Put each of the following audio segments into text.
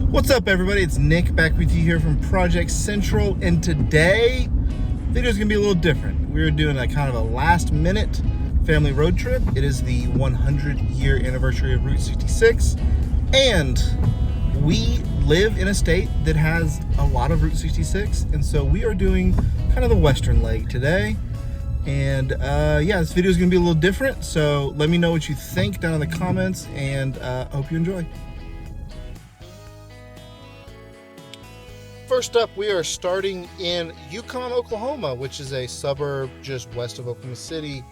What's up, everybody? It's Nick back with you here from Project Central, and today video is gonna be a little different. We're doing a kind of a last-minute family road trip. It is the 100-year anniversary of Route 66, and we live in a state that has a lot of Route 66, and so we are doing kind of the western leg today. And yeah, this video is gonna be a little different, so let me know what you think down in the comments, and hope you enjoy. First up, we are starting in Yukon, Oklahoma, which is a suburb just west of Oklahoma City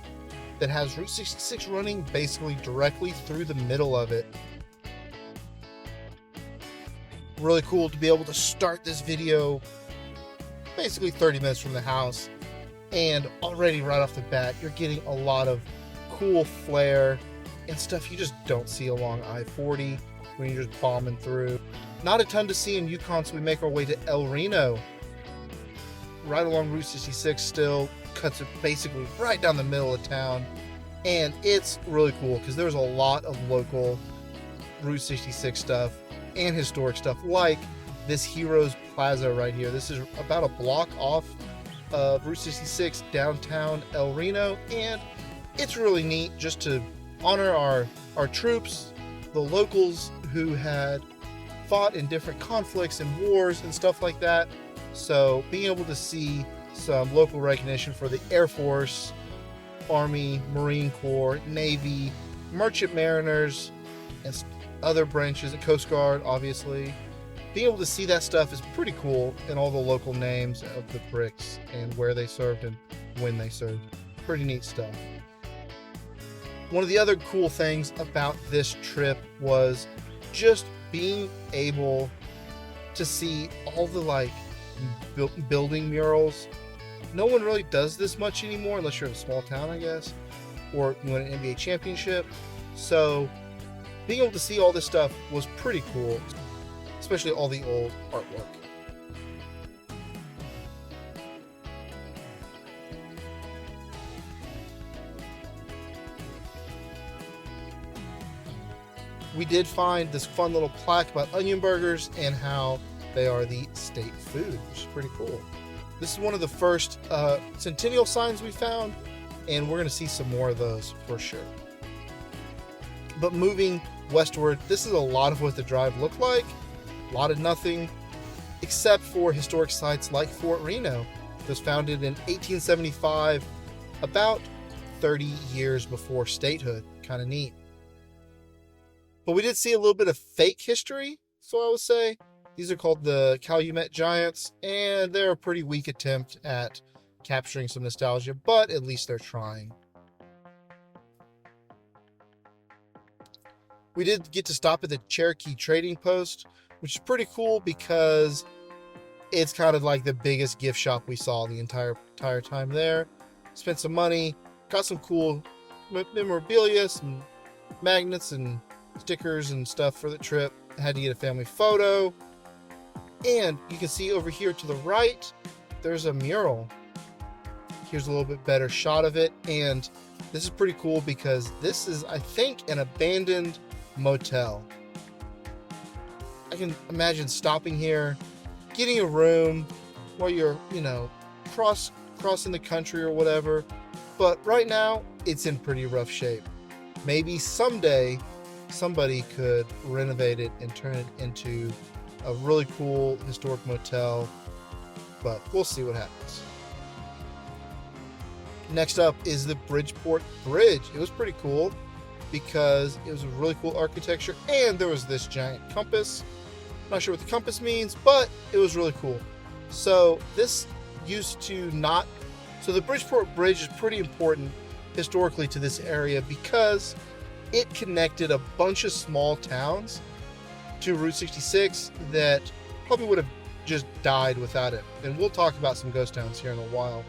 that has Route 66 running basically directly through the middle of it. Really cool to be able to start this video basically 30 minutes from the house, and already right off the bat you're getting a lot of cool flair and stuff you just don't see along I-40 when you're just bombing through. Not a ton to see in Yukon, so we make our way to El Reno, right along Route 66 still, cuts it basically right down the middle of town, and it's really cool because there's a lot of local Route 66 stuff and historic stuff, like this Heroes Plaza right here. This is about a block off of Route 66 downtown El Reno, and it's really neat just to honor our troops, the locals who had fought in different conflicts and wars and stuff like that. So being able to see some local recognition for the Air Force, Army, Marine Corps, Navy, Merchant Mariners, and other branches, and Coast Guard, obviously. Being able to see that stuff is pretty cool, and all the local names of the bricks and where they served and when they served. Pretty neat stuff. One of the other cool things about this trip was just being able to see all the building murals. No one really does this much anymore unless you're in a small town, I guess, or you win an NBA championship. So being able to see all this stuff was pretty cool, especially all the old artwork. We did find this fun little plaque about onion burgers and how they are the state food, which is pretty cool. This is one of the first centennial signs we found, and we're going to see some more of those for sure. But moving westward, this is a lot of what the drive looked like. A lot of nothing, except for historic sites like Fort Reno. It was founded in 1875, about 30 years before statehood. Kind of neat. But we did see a little bit of fake history, so I would say. These are called the Calumet Giants, and they're a pretty weak attempt at capturing some nostalgia, but at least they're trying. We did get to stop at the Cherokee Trading Post, which is pretty cool because it's kind of like the biggest gift shop we saw the entire time there. Spent some money, got some cool memorabilia, some magnets and stickers and stuff for the trip. Had to get a family photo, and you can see over here to the right there's a mural. Here's a little bit better shot of it, and this is pretty cool because this is, I think, an abandoned motel. I can imagine stopping here, getting a room while you're, crossing the country or whatever, but right now it's in pretty rough shape. Maybe someday somebody could renovate it and turn it into a really cool historic motel, but we'll see what happens. Next up is the Bridgeport Bridge. It was pretty cool because it was a really cool architecture, and there was this giant compass. I'm not sure what the compass means, but it was really cool. So this used to not, so the Bridgeport Bridge is pretty important historically to this area because it connected a bunch of small towns to Route 66 that probably would have just died without it. And we'll talk about some ghost towns here in a while.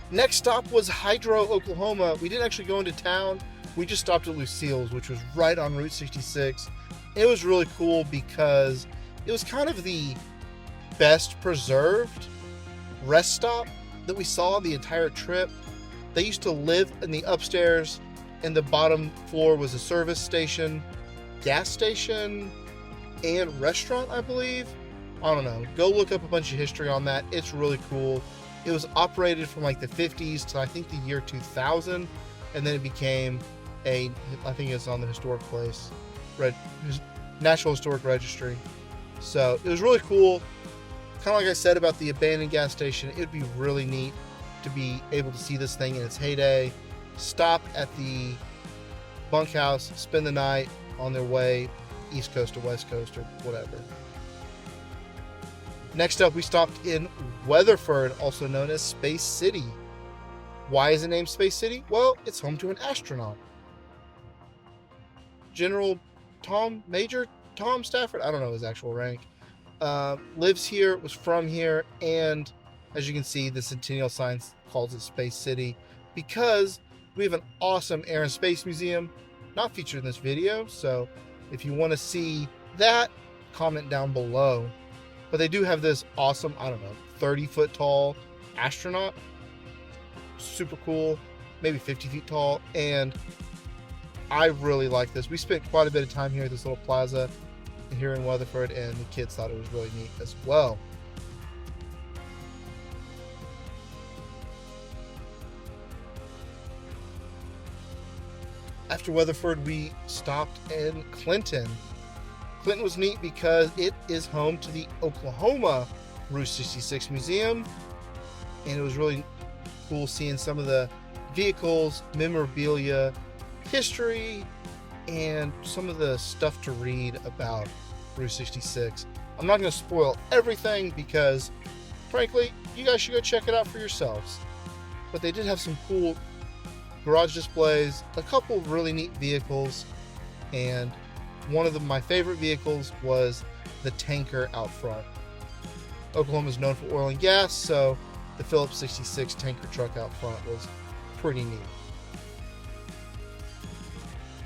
Next stop was Hydro, Oklahoma. We didn't actually go into town. We just stopped at Lucille's, which was right on Route 66. It was really cool because it was kind of the best preserved rest stop that we saw the entire trip. They used to live in the upstairs, and the bottom floor was a service station, gas station, and restaurant, I believe. I don't know. Go look up a bunch of history on that. It's really cool. It was operated from like the 50s to I think the year 2000, and then it became I think it's on the historic place, National Historic Registry. So it was really cool. Kind of like I said about the abandoned gas station, it would be really neat to be able to see this thing in its heyday. Stop at the bunkhouse, spend the night on their way East Coast or West Coast or whatever. Next up, we stopped in Weatherford, also known as Space City. Why is it named Space City? Well, it's home to an astronaut. Major Tom Stafford, I don't know his actual rank, lives here, was from here, and as you can see, the Centennial sign calls it Space City because we have an awesome Air and Space Museum, not featured in this video, so if you want to see that, comment down below. But they do have this awesome, 30-foot tall astronaut. Super cool, maybe 50 feet tall, and I really like this. We spent quite a bit of time here at this little plaza here in Weatherford, and the kids thought it was really neat as well. After Weatherford, we stopped in Clinton. Clinton was neat because it is home to the Oklahoma Route 66 Museum, and it was really cool seeing some of the vehicles, memorabilia, history, and some of the stuff to read about Route 66. I'm not going to spoil everything because, frankly, you guys should go check it out for yourselves. But they did have some cool garage displays, a couple of really neat vehicles, and one of my favorite vehicles was the tanker out front. Oklahoma is known for oil and gas, so the Phillips 66 tanker truck out front was pretty neat.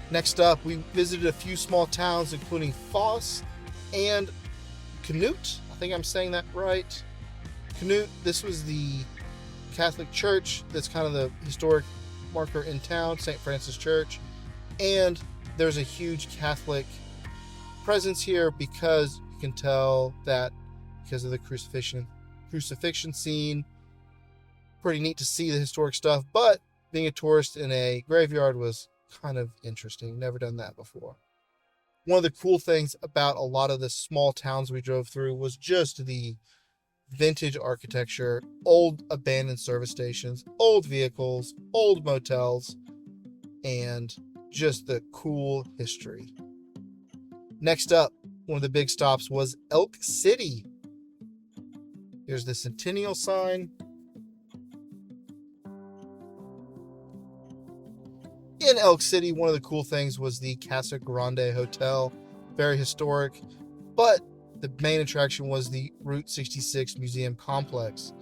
Next up, we visited a few small towns, including Foss and Canute. I think I'm saying that right. Canute, this was the Catholic church that's kind of the historic marker in town, St. Francis Church. And there's a huge Catholic presence here because you can tell that because of the crucifixion scene. Pretty neat to see the historic stuff, but being a tourist in a graveyard was kind of interesting. Never done that before. One of the cool things about a lot of the small towns we drove through was just the vintage architecture, old abandoned service stations, old vehicles, old motels, and just the cool history. Next up, one of the big stops was Elk City. Here's the Centennial sign. In Elk City, one of the cool things was the Casa Grande Hotel. Very historic, but the main attraction was the Route 66 Museum Complex.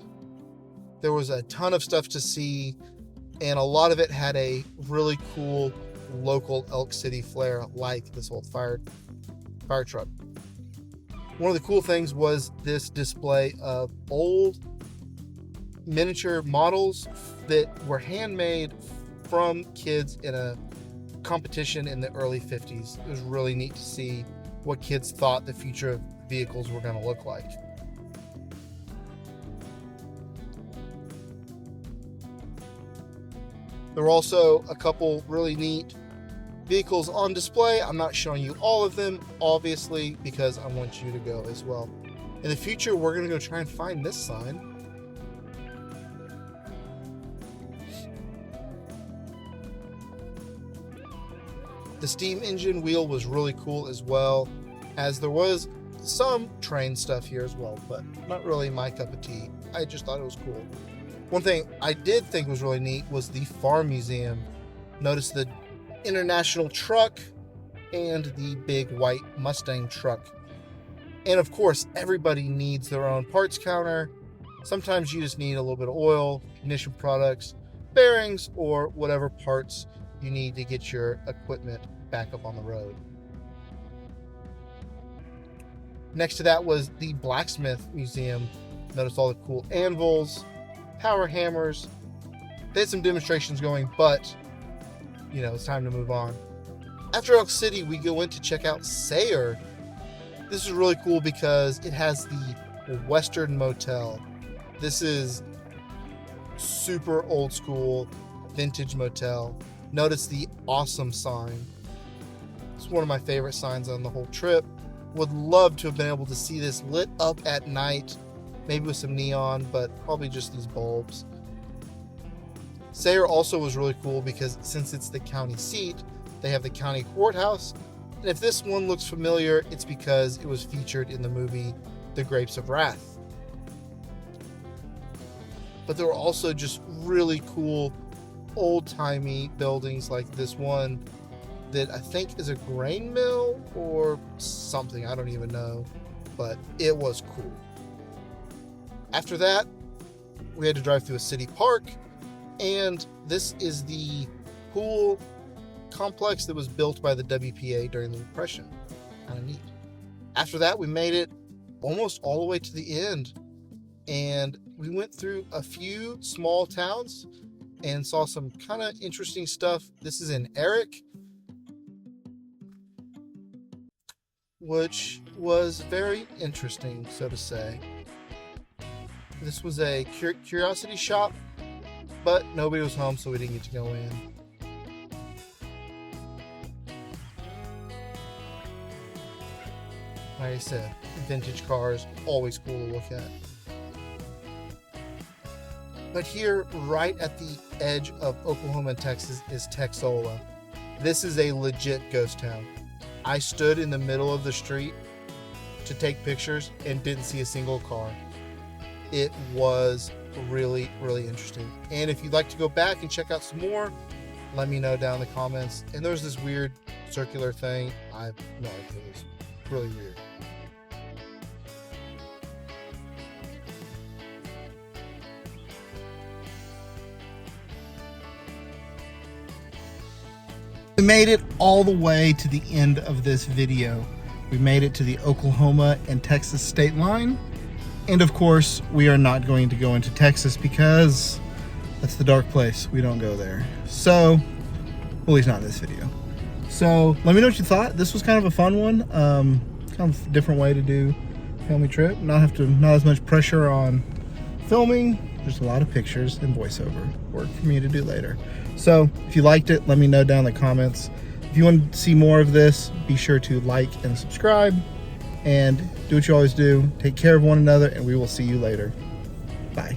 There was a ton of stuff to see, and a lot of it had a really cool local Elk City flair, like this old fire truck. One of the cool things was this display of old miniature models that were handmade from kids in a competition in the early 50s. It was really neat to see what kids thought the future of vehicles were going to look like. There were also a couple really neat vehicles on display. I'm not showing you all of them, obviously, because I want you to go as well. In the future, we're going to go try and find this sign. The steam engine wheel was really cool as well, as there was some train stuff here as well, but not really my cup of tea. I just thought it was cool. One thing I did think was really neat was the Farm Museum. Notice the International truck and the big white Mustang truck. And of course, everybody needs their own parts counter. Sometimes you just need a little bit of oil, ignition products, bearings, or whatever parts you need to get your equipment back up on the road. Next to that was the Blacksmith Museum. Notice all the cool anvils, power hammers, They had some demonstrations going, but, you know, it's time to move on. After Elk City, we go in to check out Sayre. This is really cool because it has the Western Motel. This is super old school, vintage motel. Notice the awesome sign. It's one of my favorite signs on the whole trip. Would love to have been able to see this lit up at night, maybe with some neon, but probably just these bulbs. Sayre also was really cool because since it's the county seat, they have the county courthouse. And if this one looks familiar, it's because it was featured in the movie The Grapes of Wrath. But there were also just really cool old-timey buildings like this one that I think is a grain mill or something, I don't even know, but it was cool. After that, we had to drive through a city park, and this is the pool complex that was built by the WPA during the Depression. Kind of neat. After that, we made it almost all the way to the end, and we went through a few small towns and saw some kind of interesting stuff. This is in Eric, which was very interesting, so to say. This was a curiosity shop, but nobody was home, so we didn't get to go in. Like I said, vintage cars, always cool to look at. But here, right at the edge of Oklahoma and Texas, is Texola. This is a legit ghost town. I stood in the middle of the street to take pictures and didn't see a single car. It was really, really interesting. And if you'd like to go back and check out some more, let me know down in the comments. And there's this weird circular thing. I have no idea. It was really weird. We made it all the way to the end of this video. We made it to the Oklahoma and Texas state line. And of course, we are not going to go into Texas because that's the dark place. We don't go there. So, well, at least not in this video. So let me know what you thought. This was kind of a fun one. Kind of a different way to do a family trip. Not as much pressure on filming. There's a lot of pictures and voiceover work for me to do later. So if you liked it, let me know down in the comments. If you want to see more of this, be sure to like and subscribe. And do what you always do. Take care of one another, and we will see you later. Bye.